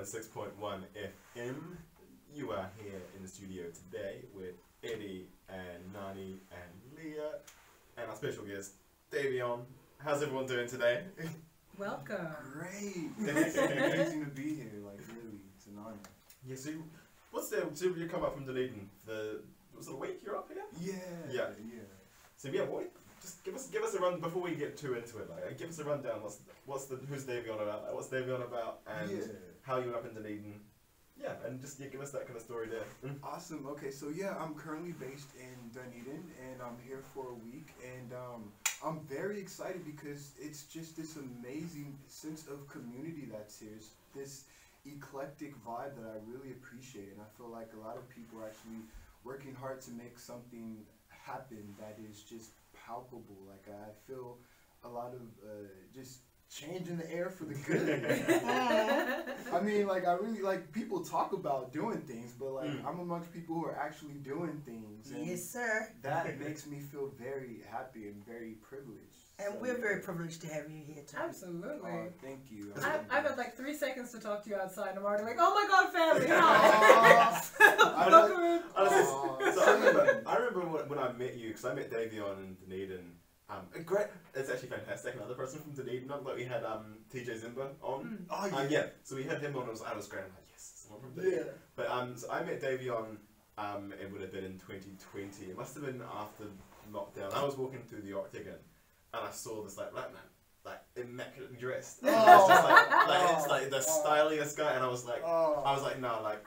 106.1 FM. You are here in the studio today with Eddie and Nani and Leah and our special guest, Davion. How's everyone doing today? Welcome. Great. It's amazing to be here. Like, really, it's an honor. Yeah, so you come up from Dunedin. Was it a week you're up here? Yeah. So just give us a run before we get too into it. Like, give us a rundown. Who's Davion about? What's Davion about? And how you went up in Dunedin. Yeah, and just give us that kind of story there. Awesome. Okay, so I'm currently based in Dunedin, and I'm here for a week, and I'm very excited because it's just this amazing sense of community that's here. It's this eclectic vibe that I really appreciate, and I feel like a lot of people are actually working hard to make something happen that is just palpable. Like, I feel a lot of just change in the air for the good. I mean, like, I really, like, people talk about doing things, but like I'm amongst people who are actually doing things. And yes, sir. That makes me feel very happy and very privileged. And we're very priprivileged to have you here too. Absolutely. Thank you. I've had like 3 seconds to talk to you outside. I'm already like, oh my god, family, hi. I remember when I met you, because I met Davion in Dunedin. Great, it's actually fantastic. Another person from Dunedin, like we had TJ Zimba on. Oh yeah. Yeah, so we had him on. I was great. I'm like, yes, someone from Dunedin. Yeah. But so I met Davion. It would have been in 2020. It must have been after lockdown. I was walking through the Octagon, and I saw this like black man, like immaculately dressed. And it's just it's like the styliest guy, and I was like, no, like,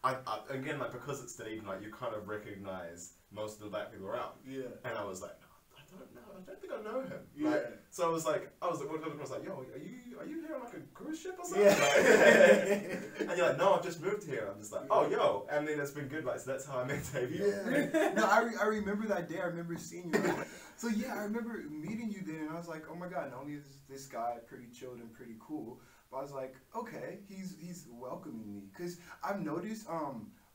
I again, like, because it's Dunedin, like, you kind of recognize most of the black people around. Yeah. And I was like, no, I don't think I know him. Yeah. Like, so I was like, yo, are you here on like a cruise ship or something? Yeah. Like, and you're like, no, I've just moved here. I'm just like, oh, yo, and then it's been good. Like, so that's how I met Davion. Yeah. No, I remember that day. I remember seeing you. So yeah, I remember meeting you then, and I was like, oh my god, not only is this guy pretty chilled and pretty cool, but I was like, okay, he's welcoming me, because I've noticed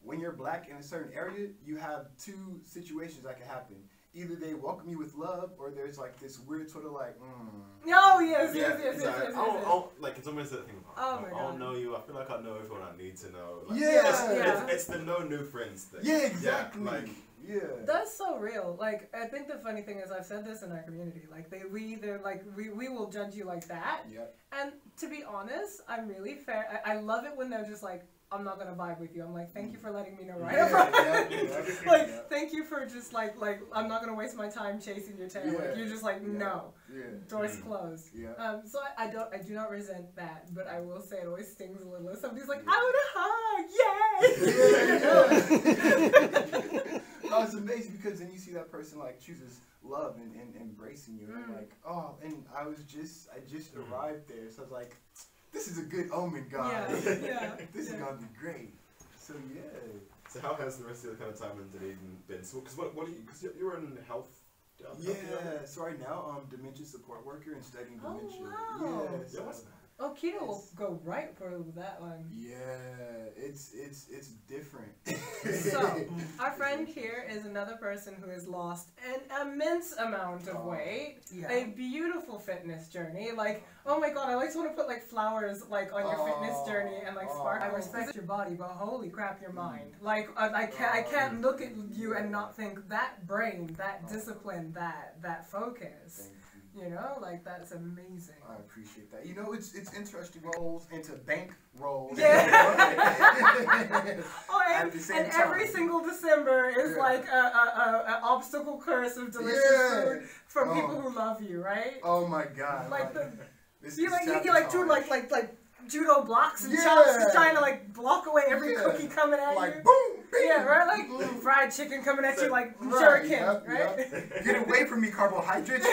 when you're black in a certain area, you have two situations that can happen. Either they welcome you with love, or there's like this weird sort of like, Oh, yes. Like, it's almost that thing. Oh my I don't God. know you. I feel like I know everyone I need to know. Like, Yeah. It's the no new friends thing. Yeah, exactly. Yeah, like, yeah. That's so real. Like, I think the funny thing is, I've said this in our community. Like, we will judge you like that. Yep. And to be honest, I'm really fair. I love it when they're just like, I'm not gonna vibe with you. I'm like, thank you for letting me know right up front. Like, thank you for just like I'm not gonna waste my time chasing your tail. Like, you're just like, no, doors closed. Yeah. So I do not resent that, but I will say it always stings a little. If somebody's like, I want a hug, yay! No, it's amazing because then you see that person like chooses love and embracing you, and I'm like, oh, and I just arrived there, so I was like, this is a good omen, God. Yeah. This is gonna be great. So yeah. So how has the rest of the kind of time in Dunedin been? So, because what do you? Because you're in health. Yeah. So right now, I'm dementia support worker and studying dementia. Wow. Yeah. Yeah, what's that? Oh, Keto will go right for that one. Yeah, it's different. So, our friend here is another person who has lost an immense amount of weight. Yeah. A beautiful fitness journey. Like, oh my god, I like to want to put like flowers like on your fitness journey and like sparkle. I respect your body, but holy crap, your mind. Like, I can't look at you and not think that brain, that discipline, that focus. You know, like, that's amazing. I appreciate that. You know, it's interesting rolls into bank rolls. Yeah. And every single December is like a obstacle course of delicious food from people who love you, right? Oh my god. Like you doing like judo blocks and chops, just trying to like block away every cookie coming at like, you. Boom, bing, yeah, right. Like fried chicken coming at you like jerkin, right? Yep. Get away from me, carbohydrates.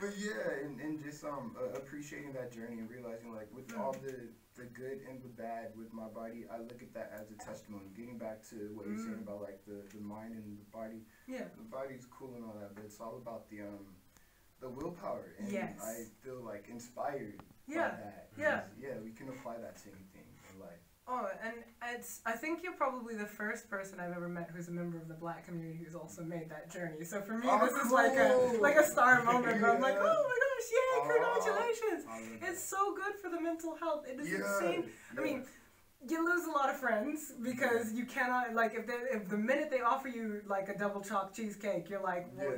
But yeah, and just appreciating that journey and realizing, like, with all the good and the bad with my body, I look at that as a testimony. Getting back to what you're saying about like the mind and the body. Yeah. The body's cool and all that, but it's all about the willpower. And I feel like inspired by that. Yeah. Yeah, we can apply that to anything in life. Oh, and I think you're probably the first person I've ever met who's a member of the Black community who's also made that journey. So for me, this is like a star moment where I'm like, oh my gosh, yay, congratulations! It's so good for the mental health. It is insane. I mean, you lose a lot of friends because you cannot, like, if the minute they offer you like a double chocolate cheesecake, you're like, well,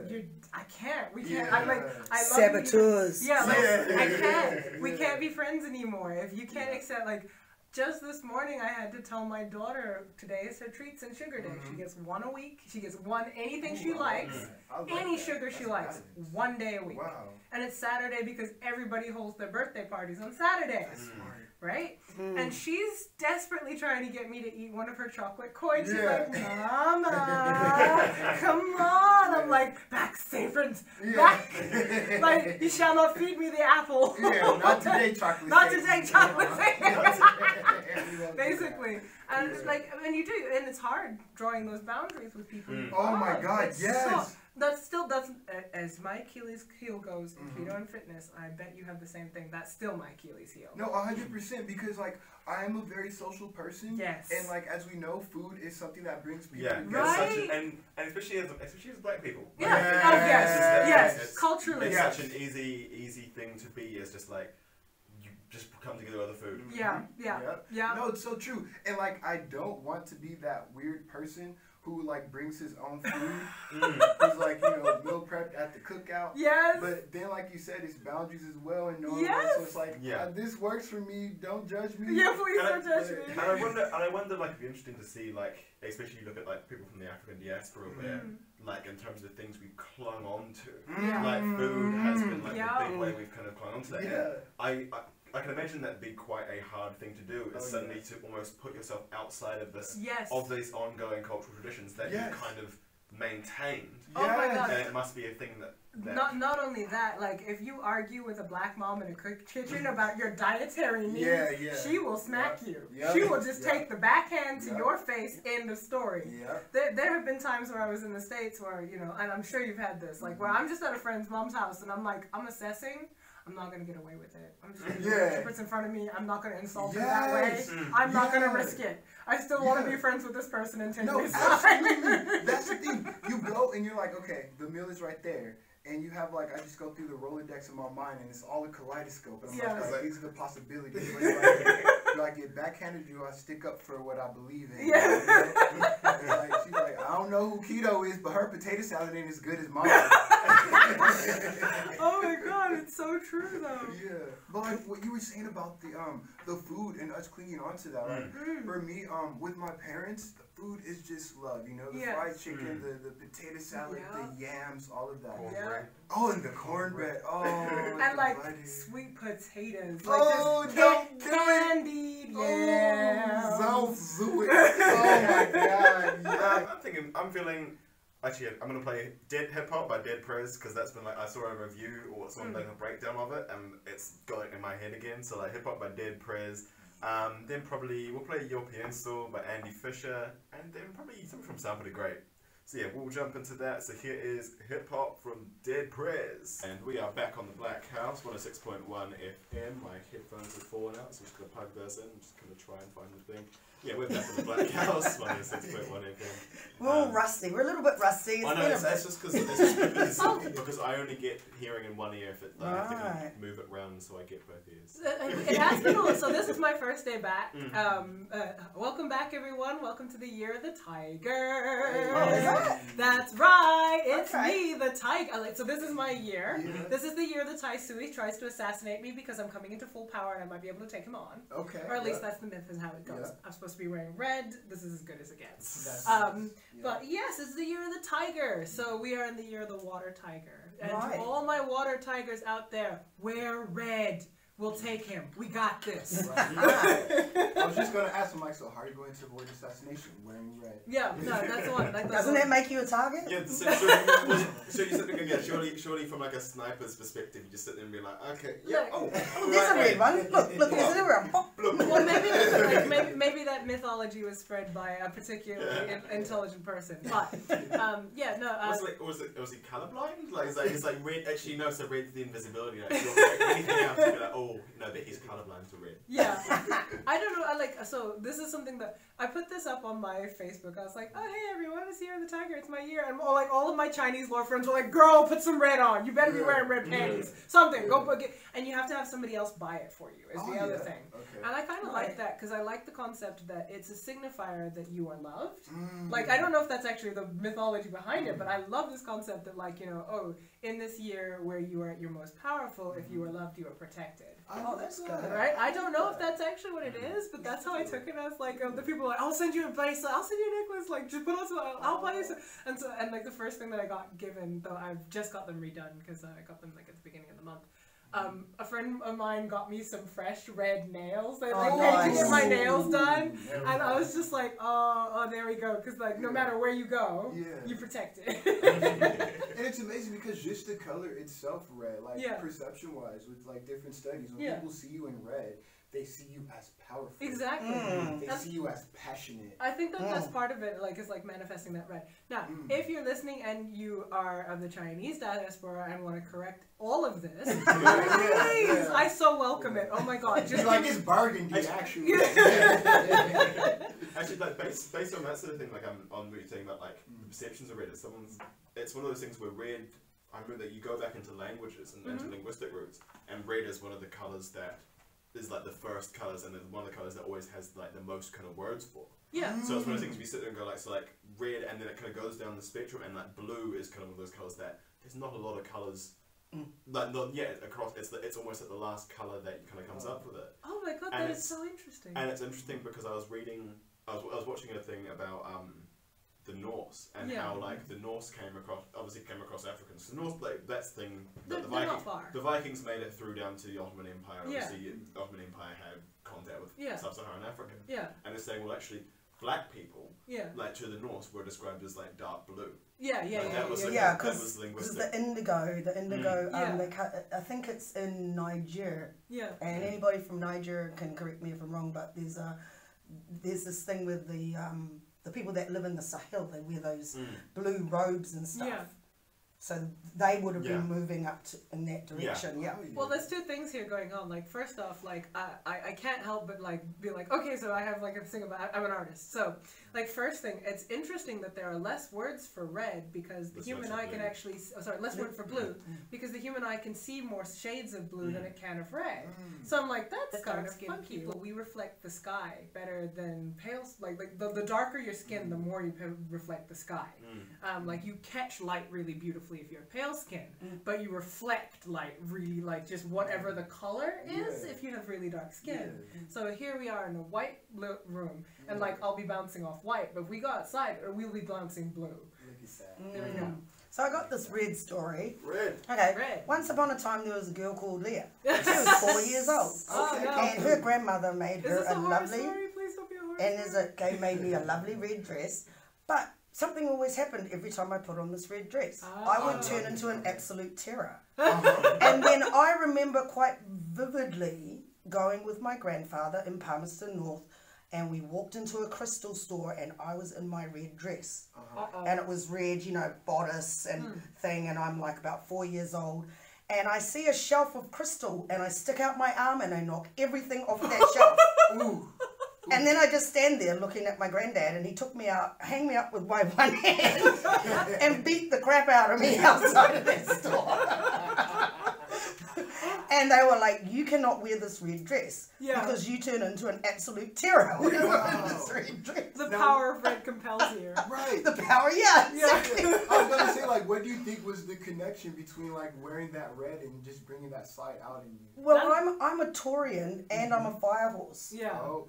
I can't. We can't. I love saboteurs. You. Yeah, like I can't. We can't be friends anymore. If you can't accept, like. Just this morning, I had to tell my daughter today is her treats and sugar day. She gets one a week. She gets anything she likes, any sugar she likes, one day a week. Wow. And it's Saturday because everybody holds their birthday parties on Saturdays, right? And she's desperately trying to get me to eat one of her chocolate coins. She's like, Mama, come on. I'm like, back, friends, back. Like, you shall not feed me the apple. Not today, chocolate. Not today, chocolate. Basically, and it's like, I mean, you do, and it's hard drawing those boundaries with people. Oh my God, yes. That's as my Achilles heel goes in keto and fitness. I bet you have the same thing. That's still my Achilles heel. No, 100%, because like I am a very social person. Yes. And like as we know, food is something that brings people together. Right. And especially as Black people. Yeah. Yes. Culturally. It's such an easy thing to be. It's just like. Just come together with other food. Yeah. No, it's so true. And like, I don't want to be that weird person who like brings his own food. Who's like, meal prepped at the cookout. Yes. But then, like you said, it's boundaries as well, and knowing so it's like, this works for me. Don't judge me. Yeah, please don't judge me. And I wonder, like, it'd be interesting to see, like, especially you look at like people from the African diaspora, where, like, in terms of the things we've clung on to, like food has been like the big way we've kind of clung on to that. And I can imagine that'd be quite a hard thing to do, is suddenly to almost put yourself outside of this, of these ongoing cultural traditions that you kind of maintained. Oh my God. And it must be a thing that not only that, like if you argue with a Black mom in a kitchen about your dietary needs, she will smack you. She will just take the backhand to your face. End of story. There have been times where I was in the States where, and I'm sure you've had this, like where I'm just at a friend's mom's house and I'm like, I'm assessing. I'm not going to get away with it. I'm just going to do what she puts in front of me. I'm not going to insult her that way. I'm not going to risk it. I still want to be friends with this person in 10 days. Absolutely. That's the thing. You go and you're like, okay, the meal is right there. And you have like, I just go through the Rolodex in my mind and it's all a kaleidoscope. And I'm like, these are the possibilities. Do I get backhanded? Do I stick up for what I believe in? Like, she's like, I don't know who Keto is, but her potato salad ain't as good as mine. Oh my God, it's so true though. Yeah, but like what you were saying about the food and us clinging onto that. Like for me, with my parents, the food is just love. The fried chicken, the potato salad, the yams, all of that. Oh, and the cornbread. Oh, and like sweet potatoes. Like candied yams. Oh my God. I'm feeling. Actually, I'm going to play Dead Hip Hop by Dead Prez, because that's been like, I saw a review or someone doing a breakdown of it, and it's got it in my head again. So like Hip Hop by Dead Prez, then probably we'll play European Store by Andy Fisher, and then probably something from Sample the Great. So yeah, we'll jump into that. So here is Hip Hop from Dead Prez. And we are back on the Blackhouse, 106.1 FM. My headphones have fallen out, so I'm just going to plug those in. I'm just going to try and find the thing. Yeah, we're back on the Blackhouse, 106.1 FM. We're all rusty. We're a little bit rusty. I know, that's just because I only get hearing in one ear if it, like, if I can move it around so I get both ears. It has been so this is my first day back. Welcome back, everyone. Welcome to the Year of the Tiger. That's right. It's me, the Tiger. So this is my year. This is the year the Tai Sui tries to assassinate me because I'm coming into full power and I might be able to take him on. Okay. Or at least that's the myth is how it goes. I'm supposed to be wearing red. This is as good as it gets. But yes, it's the year of the tiger. So we are in the year of the water tiger. And to all my water tigers out there, wear red. We'll take him. We got this. I was just going to ask him, like, so how are you going to avoid assassination wearing red? Yeah, no, that's one. Doesn't that make you a target? Yeah, so you sit there and go, surely from like a sniper's perspective, you just sit there and be like, okay, yeah, there's a red one. Look, there's a red one. Well, maybe that mythology was spread by a particularly intelligent person. But was he colorblind? Like, it's like red. Actually, no. So red's the invisibility. Like, anything else, you'd be like, oh, oh, no, but he's colorblind to red. Yeah. I don't know. So this is something that I put this up on my Facebook. I was like, oh, hey, everyone, it's Year of the Tiger. It's my year. And all of my Chinese lore friends were like, girl, put some red on. You better be wearing red panties. Something. Go book it. And you have to have somebody else buy it for you is the other thing. Okay. And I kind of like that because I like the concept that it's a signifier that you are loved. Like, I don't know if that's actually the mythology behind it, but I love this concept that, like, you know, oh, in this year where you are at your most powerful, if you are loved, you are protected. Oh, that's good. Right? I don't know if that's actually what it is, but that's how I took it as, like, the people were like, I'll send you a bracelet, I'll send you a necklace, like, just put on some, I'll buy you some. And like, the first thing that I got given, though I've just got them redone, because I got them, like, at the beginning of the month. A friend of mine got me some fresh red nails. They like paid to get my nails done, and I was just like, oh, there we go. Because like, no matter where you go, you protect it. And it's amazing because just the color itself, red, like perception-wise, with like different studies, when people see you in red, they see you as powerful. Exactly. They see you as passionate. I think that that's part of it, like, is like manifesting that red. Now, if you're listening and you are of the Chinese diaspora and want to correct all of this, please, I so welcome it. Oh my God. Just like it's burgundy, actually. Actually, like, based on that sort of thing, like, on what you're saying about, like, the perceptions of red, it's one of those things where red, I remember that you go back into languages and into linguistic roots, and red is one of the colors that is like the first colours, and then one of the colours that always has like the most kind of words for. Yeah. So it's one of those things we sit there and go like, so like red, and then it kind of goes down the spectrum, and like blue is kind of one of those colours that there's not a lot of colours, like not yet across. It's almost like the last colour that kind of comes up with it. Oh my God, that is so interesting. And it's interesting because I was watching a thing about the Norse and how like the Norse came across Africans. The Norse, like, that's the thing that the Vikings made it through down to the Ottoman Empire. Obviously, the Ottoman Empire had contact with sub-Saharan Africa. Yeah. And it's saying, well, actually, black people, like to the Norse, were described as like dark blue. Because the indigo, I think it's in Niger. Yeah. And anybody from Niger can correct me if I'm wrong, but there's this thing with the people that live in the Sahel, they wear those blue robes and stuff. Yeah. So they would have been moving up in that direction. Yeah. Well, there's two things here going on. Like, first off, like I can't help but like be like, okay, so I have like a thing about I'm an artist. So like, first thing, it's interesting that there are less words for red because the human eye can actually less word for blue because the human eye can see more shades of blue than it can of red. So I'm like, that's kind of funky. We reflect the sky better than pale. Like the darker your skin, the more you reflect the sky. Like, you catch light really beautifully if you're pale skin, but you reflect light really, like, just whatever the color is if you have really dark skin. So here we are in a white room, and like, I'll be bouncing off white, but if we go outside, we'll be bouncing blue. There we go. So I got this red story. Red. Okay. Red. Once upon a time, there was a girl called Leah. She was 4 years old. And her grandmother made her a lovely. Story? Please don't be a horror and they made me a lovely red dress, but something always happened every time I put on this red dress. I would turn into an absolute terror. And then I remember quite vividly going with my grandfather in Palmerston North, and we walked into a crystal store, and I was in my red dress. And it was red, you know, bodice and thing, and I'm like about 4 years old. And I see a shelf of crystal, and I stick out my arm, and I knock everything off that shelf. Ooh. And then I just stand there looking at my granddad, and he took me out, hang me up with my one hand, and beat the crap out of me outside of that store. And they were like, you cannot wear this red dress because you turn into an absolute terror when you wear this red dress. The power of red compels you. Right. The power, exactly. I was going to say, like, what do you think was the connection between, like, wearing that red and just bringing that side out in you? Well, I'm a Taurian and I'm a fire horse. Yeah. Oh,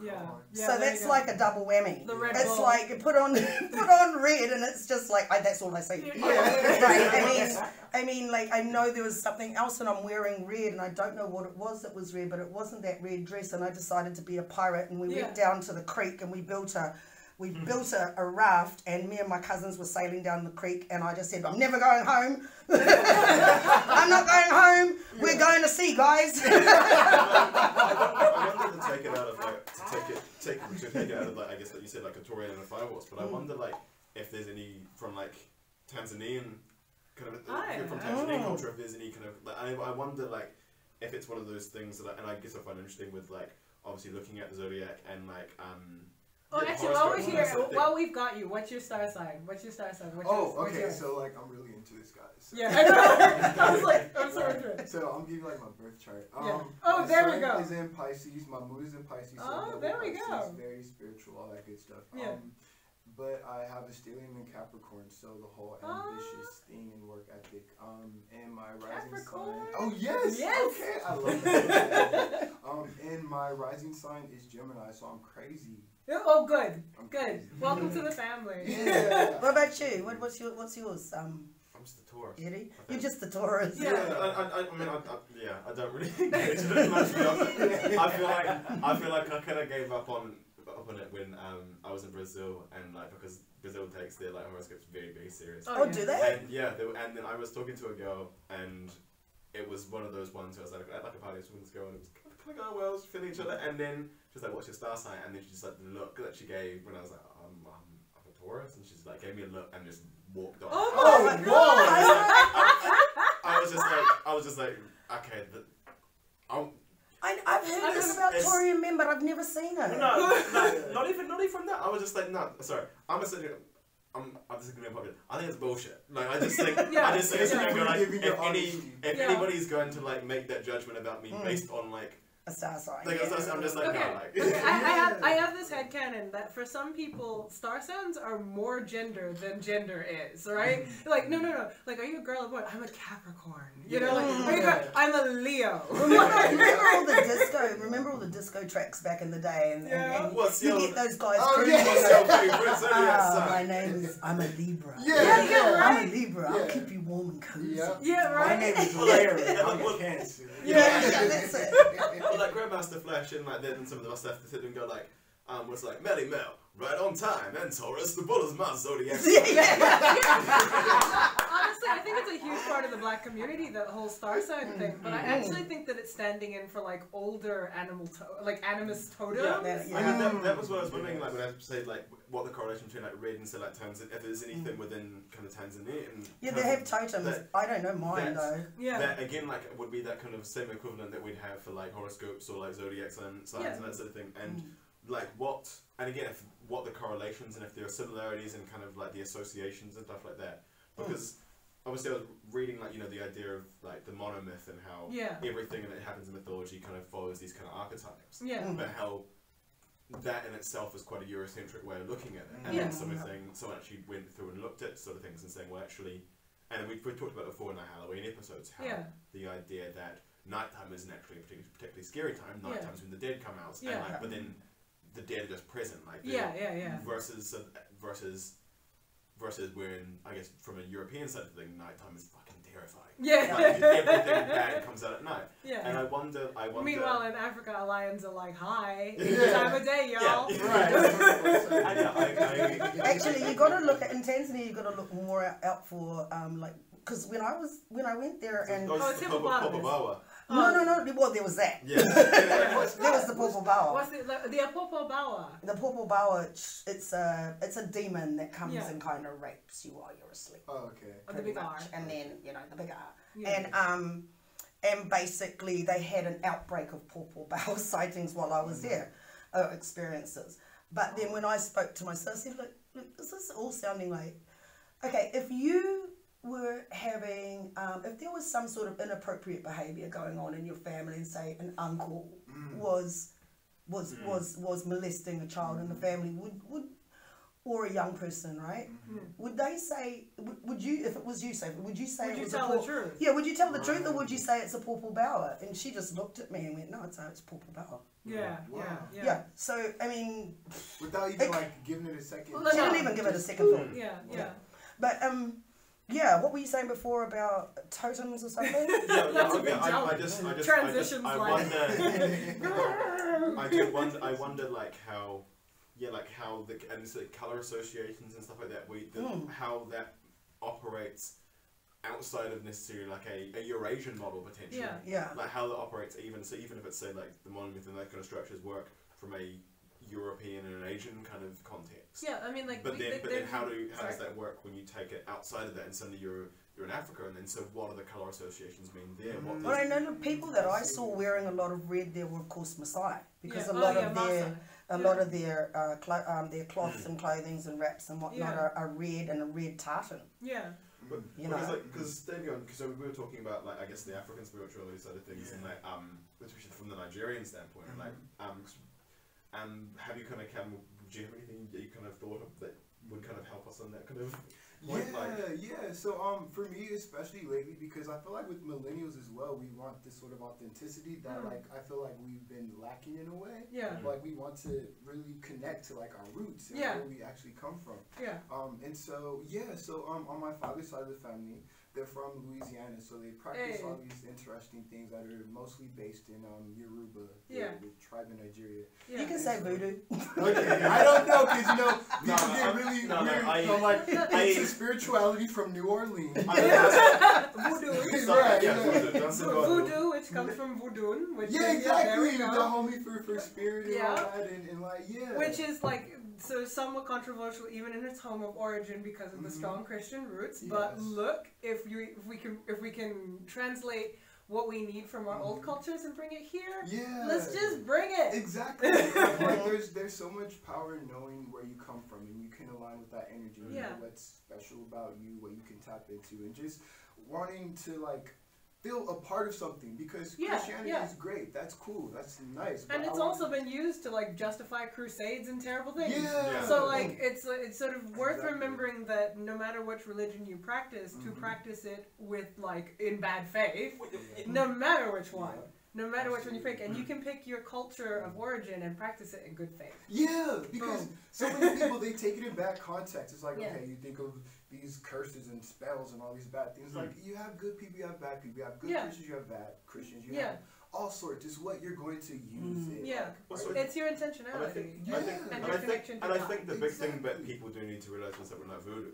so that's like a double whammy. The red it's bull. Like you put on red, and it's just like that's all I say. Right. I mean, like, I know there was something else, and I'm wearing red, and I don't know what it was that was red, but it wasn't that red dress, and I decided to be a pirate, and we went down to the creek, and we built a raft, and me and my cousins were sailing down the creek, and I just said, I'm never going home. I'm not going home. We're going to sea, guys. I wanted to take it out of like I guess like you said, like a Taurian and a fire horse, but I wonder like if there's any from like Tanzanian kind of from Tanzanian culture, if there's any kind of like I wonder like if it's one of those things that, and I guess I find interesting with like obviously looking at the zodiac and like actually, while we're here, while we've got you, what's your star sign? What's your star sign? Okay. So like, I'm really into this, guys. So. Yeah, I know. I was like, I'm so into it. So I'm giving you like my birth chart. Oh, there we go. My sun is in Pisces. My moon is in Pisces. Oh, there we go. Very spiritual, all that good stuff. Yeah. But I have a stellium in Capricorn, so the whole ambitious thing and work ethic. And my rising Capricorn. sign. Oh yes. Yes. Okay, I love that. And my rising sign is Gemini, so I'm crazy. Oh, good. I'm Good. crazy. Welcome to the family. Yeah. What about you? What's yours? I'm just a Taurus. Eddie? You're just the Taurus. Yeah, I mean, I don't really engage with it much. I feel like I kind of gave up on it when I was in Brazil, and like because Brazil takes their like horoscopes very, very serious. Oh, do they? And and then I was talking to a girl, and it was one of those ones where I was like at like a party with this girl, and it was kind of going well, just feeling each other, and then she was like, "What's your star sign?" And then she just like the look that she gave when I was like, "I'm a Taurus," and she's like gave me a look and just walked off. Oh my God! I was just like, okay, I've heard this about Tori Men, but I've never seen her. No, not even from that. I was just like, no, sorry, I'm just gonna be popular. I think it's bullshit. Like I just think, it's gonna go like, if anybody's going to like make that judgment about me based on like a star sign. Like, I'm just like, okay. no, like. Okay. I have this headcanon that for some people, star signs are more gender than gender is, right? Like, no. Like, are you a girl or boy? I'm a Capricorn. You know, like, are you a girl? I'm a Leo. Remember all the disco tracks back in the day, and you get those guys. My name is. I'm a Libra. Yeah, right. I'm a Libra. I'll keep you warm and cozy. Yeah, right. My name is Larry. I'm a Cancer. Yeah, that's it. Well, like Grandmaster Flash and like then some of us have to sit and go like, was like Melly Mel, right on time, and Taurus, the bull is my zodiac. Honestly, I think it's a huge part of the black community, that whole star sign thing. But I actually think that it's standing in for like older animus totems. Yeah. I mean, that was what I was wondering, like when I say like what the correlation between like red and say like Tanzania, if there's anything within kind of Tanzania. And they have totems. I don't know mine though. Yeah. That again, like would be that kind of same equivalent that we'd have for like horoscopes or like zodiac signs and that sort of thing. And like what the correlations and if there are similarities and kind of like the associations and stuff like that. Because obviously I was reading like, the idea of like the monomyth and how everything that happens in mythology kind of follows these kind of archetypes. Yeah. But how that in itself is quite a Eurocentric way of looking at it. And then someone actually went through and looked at sort of things and saying, well actually, and we've talked about it before in our Halloween episodes, how the idea that nighttime isn't actually a particularly scary time. Nighttime's when the dead come out. And like, but then the dead are just present. Like versus when, I guess, from a European side of the thing, nighttime is fucking terrifying. Yeah. Like, everything bad comes out at night. Yeah. And I wonder... Meanwhile, in Africa, lions are like, hi, time of day, y'all. Yeah. Right. Actually, you got to look at, in Tanzania, you got to look more out for, because when I went there and... it's hippopotamus. No. Well, there was that. Yeah. There was the Popo Bawa. What's the Popo Bawa? The Popo Bawa, it's a demon that comes and kind of rapes you while you're asleep. Oh, okay. The big R. And then, the big R. Yeah. And basically they had an outbreak of Popo Bawa sightings while I was there, experiences. But then when I spoke to my sister, I said, look, this is all sounding like, okay, if you were having, if there was some sort of inappropriate behaviour going on in your family, and say an uncle was molesting a child in the family, would or a young person, right? Would they say? Would you, if it was you, would you say? Would you tell the truth? Yeah, would you tell the truth, or would you say it's a Popo Bawa? And she just looked at me and went, "No, it's Popo Bawa." Yeah. So I mean, without even giving it a second. She didn't even give it a second thought. Yeah. But yeah, what were you saying before about totems or something? I wonder like how the and so color associations and stuff like that. How that operates outside of necessarily like a Eurasian model potentially. Yeah. Like how that operates even if it's say like the monomyth and that kind of structures work from a European and Asian kind of context. Yeah, I mean, like. But then how does that work when you take it outside of that and suddenly you're in Africa, and then so what do the colour associations mean there? Well, I know the people that I saw wearing a lot of red there were of course Maasai, because a lot of their cloths and clothings and wraps and whatnot are red and a red tartan. Yeah. But because Davion, because we were talking about like I guess the African spirituality side of things, and like especially from the Nigerian standpoint, and like have you kind of do you have anything that you kind of thought of that would kind of help us on that kind of point? So for me especially lately, because I feel like with millennials as well, we want this sort of authenticity that like I feel like we've been lacking in a way. Yeah. Like we want to really connect to like our roots and where we actually come from. Yeah. And so on my father's side of the family, they're from Louisiana, so they practice all these interesting things that are mostly based in Yoruba, the tribe in Nigeria. Yeah. You can say voodoo. Okay, I don't know, because people get really weird. I'm like, it's a spirituality from New Orleans. Voodoo. Voodoo, which comes from voodoo, which exactly. The homie for spirit and all that, and like which is like. So somewhat controversial even in its home of origin because of the strong Christian roots. Yes. But look, if we can translate what we need from our old cultures and bring it here, let's just bring it. Exactly. Like there's so much power in knowing where you come from, and you can align with that energy. You know what's special about you, what you can tap into, and just wanting to like feel a part of something, because Christianity is great. That's cool. That's nice. And it's also been used to like justify crusades and terrible things. Yeah. So like it's sort of worth remembering that no matter which religion you practice, to practice it with like in bad faith, no matter which one. No matter which one you pick, and you can pick your culture of origin and practice it in good faith. Yeah, because so many people, they take it in bad context. It's like, okay, you think of these curses and spells and all these bad things. Like, you have good people, you have bad people. You have good Christians, you have bad Christians. You have all sorts. It's what you're going to use it. Yeah, it's your intentionality. And I think the big thing that people do need to realize when something like voodoo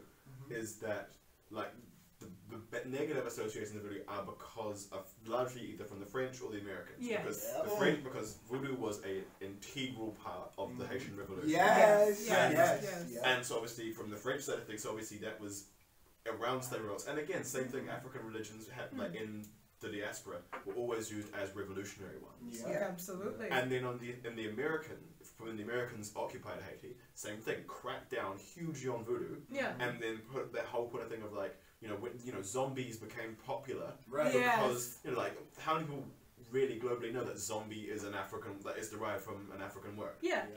is that, like, the negative associations of voodoo are because of largely either from the French or the Americans. Yes. Because the French, because voodoo was an integral part of the Haitian Revolution. And so obviously from the French side of things, obviously that was around slavery. And again, same thing. African religions had like in the diaspora were always used as revolutionary ones. Yeah, absolutely. And then when the Americans occupied Haiti, same thing. Cracked down hugely on voodoo. Yeah. And then put that whole thing of like, when zombies became popular, right? Because like how many people really globally know that zombie is that is derived from an African word,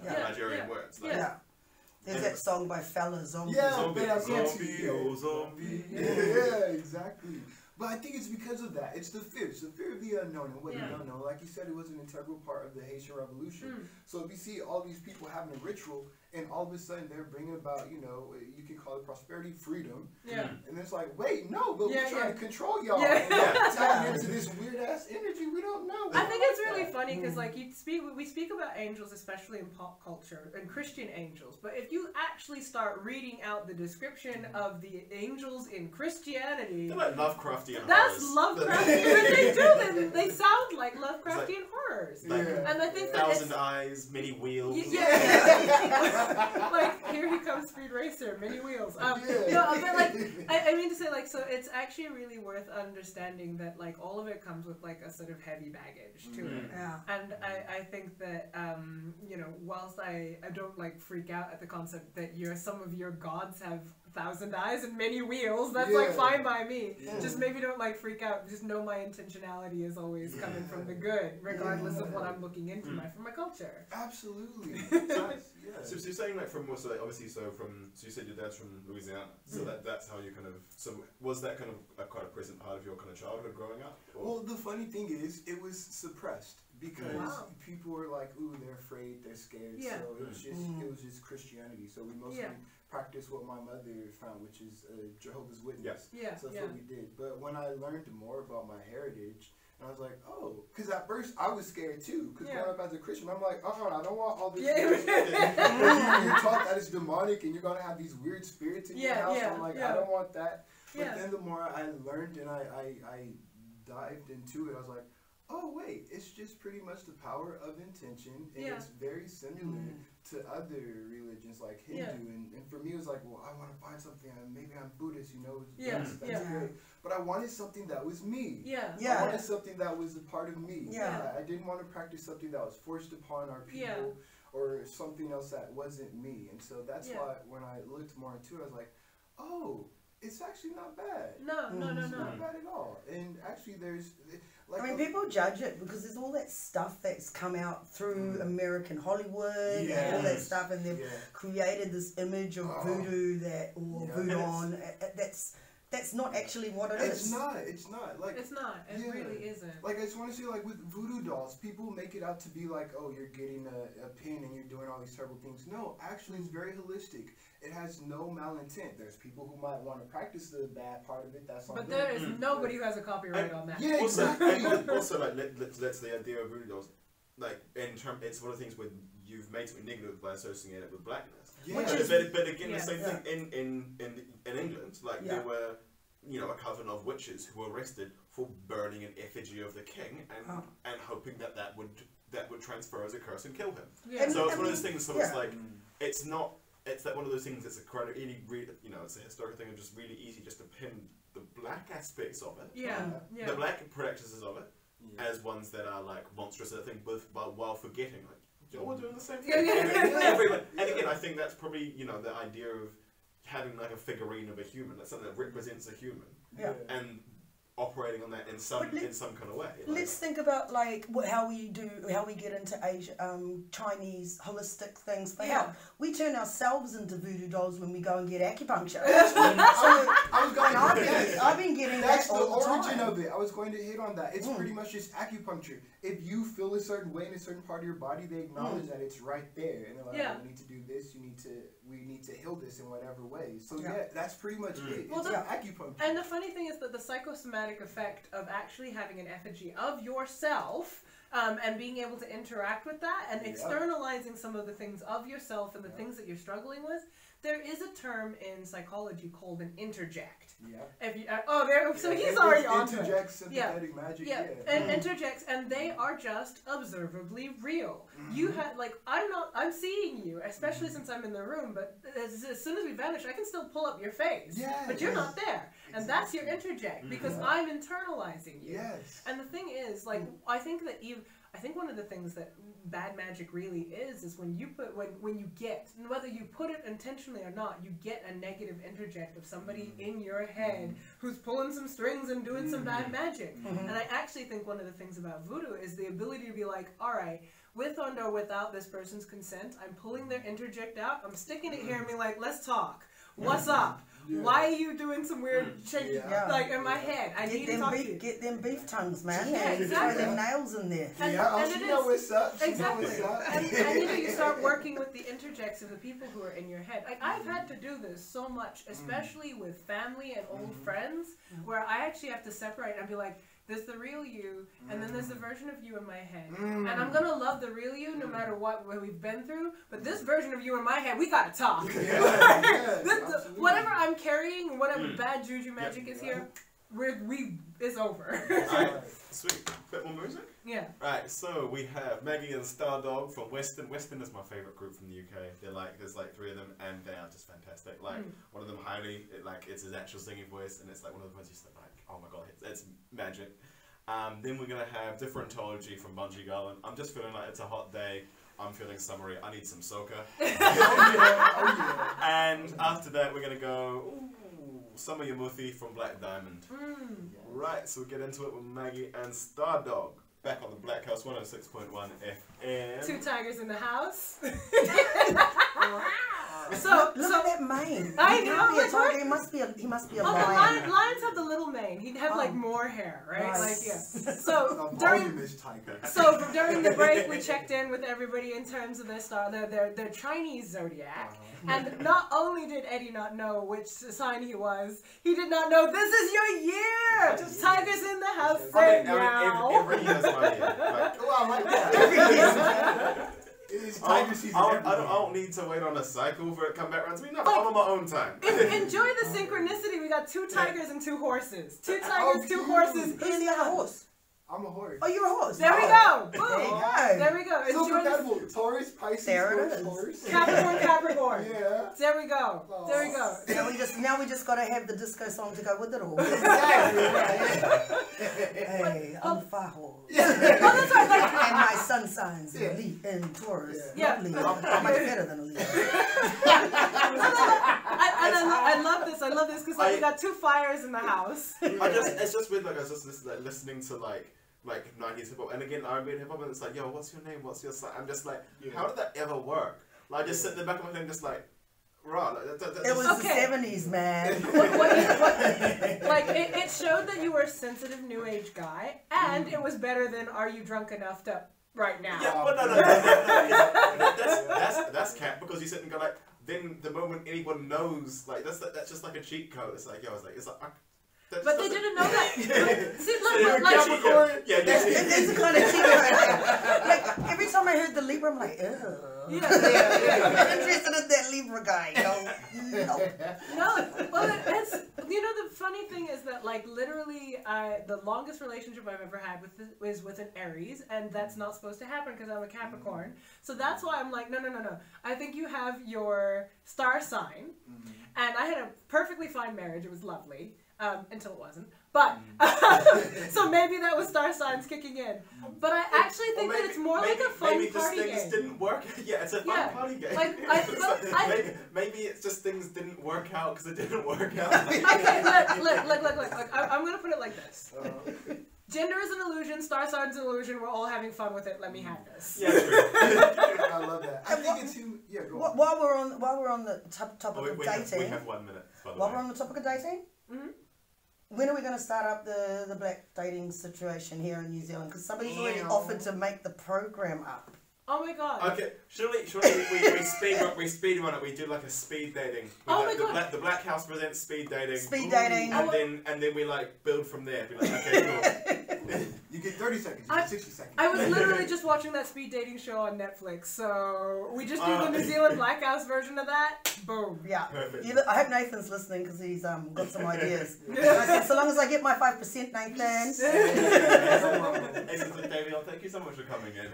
Nigerian words. Like, There's that song by Fella, Zombie. Zombie, zombie. Yeah, exactly. But I think it's because of that. It's the fear. It's the fear of the unknown and what you don't know. Like you said, it was an integral part of the Haitian Revolution. So if you see all these people having a ritual, and all of a sudden they're bringing about, you can call it prosperity, freedom. Yeah. And it's like, wait, no, but we're trying to control y'all. Tapping into this weird ass energy we don't know. I think it's really funny because like we speak about angels, especially in pop culture, and Christian angels. But if you actually start reading out the description of the angels in Christianity, they're like Lovecraftian. That's Lovecraftian. They sound like Lovecraftian horrors. Like, and I think thousand eyes, many wheels. Like here he comes, Speed Racer, many wheels. No, but like I mean to say like so it's actually really worth understanding that like all of it comes with like a sort of heavy baggage to it. Yeah. And I think that whilst I don't like freak out at the concept that some of your gods have 1,000 eyes and many wheels, that's like fine by me. Just maybe don't like freak out. Just know my intentionality is always coming from the good, regardless of what I'm looking into from my culture. Absolutely. So you're saying like from you said your dad's from Louisiana, so that's how you kind of was that kind of quite a present part of your kind of childhood growing up? Or? Well, the funny thing is it was suppressed because people were like, ooh, they're afraid, they're scared. So it was just Christianity. So we mostly practice what my mother found, which is Jehovah's Witness. So that's what we did. But when I learned more about my heritage, and I was like, oh, because at first I was scared too. Because growing up as a Christian, I'm like, I don't want all this. You're taught that it's demonic and you're going to have these weird spirits in your house. I'm like, I don't want that. But then the more I learned and I dived into it, I was like, oh wait, it's just pretty much the power of intention, and it's very similar to other religions like Hindu, and for me it was like, well, I want to find something. Maybe I'm Buddhist, that's great. But I wanted something that was me. I wanted something that was a part of me. I didn't want to practice something that was forced upon our people or something else that wasn't me. And so that's why when I looked more into it, I was like, oh, it's actually not bad. No. It's not bad at all. And actually there's... I mean, people judge it because there's all that stuff that's come out through American Hollywood and all that stuff, and they've created this image of voodoo voodoo that's not actually what it is. It's not. Like, it's not. It really isn't. Like, I just want to say, like, with voodoo dolls, people make it out to be like, oh, you're getting a pin and you're doing all these terrible things. No, actually, it's very holistic. It has no malintent. There's people who might want to practice the bad part of it. That's all. But there is nobody who has a copyright on that. Yeah, exactly. Also, like, that's the idea of voodoo dolls. Like, it's one of the things where you've made something negative by associating it with blackness. But again, the same thing in England. Like, there were, a coven of witches who were arrested for burning an effigy of the king and hoping that would transfer as a curse and kill him. So it's one of those things. So it's like it's not. It's that one of those things that's it's a historical thing of just really easy just to pin the black aspects of it. The black practices of it as ones that are like monstrous, I think, while forgetting like you're all doing the same thing. And again, I think that's probably the idea of having like a figurine of a human, that's something that represents a human, and operating on that in some kind of way. Let's think about like how we get into Asia, Chinese holistic things for health. We turn ourselves into voodoo dolls when we go and get acupuncture. I've been getting that's that all the the origin time. of it. I was going to hit on that. It's pretty much just acupuncture. If you feel a certain way in a certain part of your body, they acknowledge that it's right there, and they're like, oh, "We need to do this. We need to heal this in whatever way." So that's pretty much it. It's acupuncture. And the funny thing is that the psychosomatic effect of actually having an effigy of yourself and being able to interact with that and externalizing some of the things of yourself and the things that you're struggling with, there is a term in psychology called an interject. If you, so he's already on to it. Interjects, sympathetic magic. And interjects, and they are just observably real. You had I'm seeing you, especially since I'm in the room, but as soon as we vanish, I can still pull up your face. But you're not there. And that's your interject, because I'm internalizing you. And the thing is, like, I think one of the things that bad magic really is when you put when you get, whether you put it intentionally or not, you get a negative interject of somebody in your head who's pulling some strings and doing some bad magic. And I actually think one of the things about voodoo is the ability to be like, all right, with or without this person's consent, I'm pulling their interject out, I'm sticking it here and being like, let's talk. What's up? Why are you doing some weird shaking like in my head? I need to talk to you. Get them beef tongues, man. Throw them nails in there. And you know what's up. Exactly. And you start working with the interjects of the people who are in your head. Like, I've had to do this so much, especially with family and old friends, where I actually have to separate and be like, there's the real you, and then there's the version of you in my head. And I'm going to love the real you no matter what we've been through, but this version of you in my head, we got to talk. Whatever I'm carrying, whatever bad juju magic is here, it's over. Alright, sweet. Bit more music? Yeah. Right, so we have Maggie and Stardog from Western. Western is my favourite group from the UK. There's like three of them, and they are just fantastic. Like, one of them it's his actual singing voice, and it's like one of the ones you just like, oh my god, it's magic. Then we're gonna have Differentology from Bungie Garland. I'm just feeling like it's a hot day. I'm feeling summery. I need some soca. And after that, we're gonna go Summer Yamuthi from Black Diamond. Right, so we'll get into it with Maggie and Stardog. Back on the Blackhouse 106.1 FM. Two tigers in the house. Look at that mane. I know. He must be a lion. Lions have the little mane. He'd have like more hair, right? Like So during the break, we checked in with everybody in terms of their Chinese zodiac, and not only did Eddie not know which sign he was, he did not know this is your year. Just tigers in the house. Every year is my year. I like that. Every year. It's tiger season. I don't need to wait on a cycle for it to come back around to me. No, I'm on my own time. Enjoy the synchronicity. We got two tigers and two horses. Two tigers, two horses. Who's the other horse? I'm a horse. Oh, you're a horse. There we go. There you Boom. go. There we go. So Enjoy this. compatible. Taurus, Pisces, There it is. Taurus. Capricorn. Yeah. There we go. Oh. There we go. Now we just gotta have the disco song to go with it all. Hey, I'm a fire horse. Oh, that's right. Like, And my sun signs in Leaf and Taurus. Yeah. Not Leo. I'm much better than a Leo. I love this. I love this because like, we got two fires in the house. It's just weird. Like I was just listening to like 90s hip hop, and again R&B and hip hop, and it's like, yo, what's your name? What's your sign? I'm just like, how did that ever work? Like I just sit in the back of my head, just like, right. It was the 70s, man. Like it showed that you were a sensitive new age guy, and it was better than "Are you drunk enough to right now?" Yeah, but no. That's cap, because you sit and go like, then the moment anyone knows, like that's just like a cheat code. It's like, yo, it's like. But they didn't know that. See, look, It's a kind of cheat code. Like every time I heard the Libra, I'm like, ew. Yeah. I'm interested in that Libra guy. No. Well, it's the funny thing is that like literally, the longest relationship I've ever had was with an Aries, and that's not supposed to happen because I'm a Capricorn. So that's why I'm like, no. I think you have your star sign, and I had a perfectly fine marriage. It was lovely. Until it wasn't. But, so maybe that was star signs kicking in. But I actually think that it's more like a fun party game. Maybe just things didn't work. Yeah, it's a fun party game. Maybe it's just things didn't work out because it didn't work out. Okay, look. I'm going to put it like this. Gender is an illusion, star signs an illusion, we're all having fun with it, let me have this. Yeah, true. I love that. I think it's too... Yeah, go on. While we're on the topic of dating... We have 1 minute, by the way. While we're on the topic of dating... When are we going to start up the black dating situation here in New Zealand? Because somebody's already offered to make the program up. Oh my god. Okay, surely we speed run it. We do like a speed dating. Oh my god. The Blackhouse presents speed dating. Speed dating. And then we like build from there. Be like, okay, cool. You get 30 seconds. You get 60 seconds. I was literally just watching that speed dating show on Netflix, so we just do the New Zealand Blackhouse version of that. Boom. Yeah. Perfect. I hope Nathan's listening because he's got some ideas. I said, so long as I get my 5%, Nathan. Excellent, Davion. Thank you so much for coming in.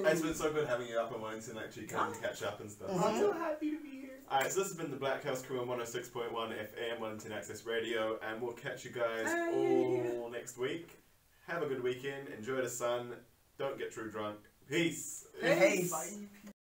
It's been so good having you up and wanting to actually come and catch up and stuff. I'm so happy to be here. Alright, so this has been the Blackhouse Crew on 106.1 FM, Wellington Access Radio, and we'll catch you guys all next week. Have a good weekend, enjoy the sun, don't get too drunk. Peace! Peace. Bye.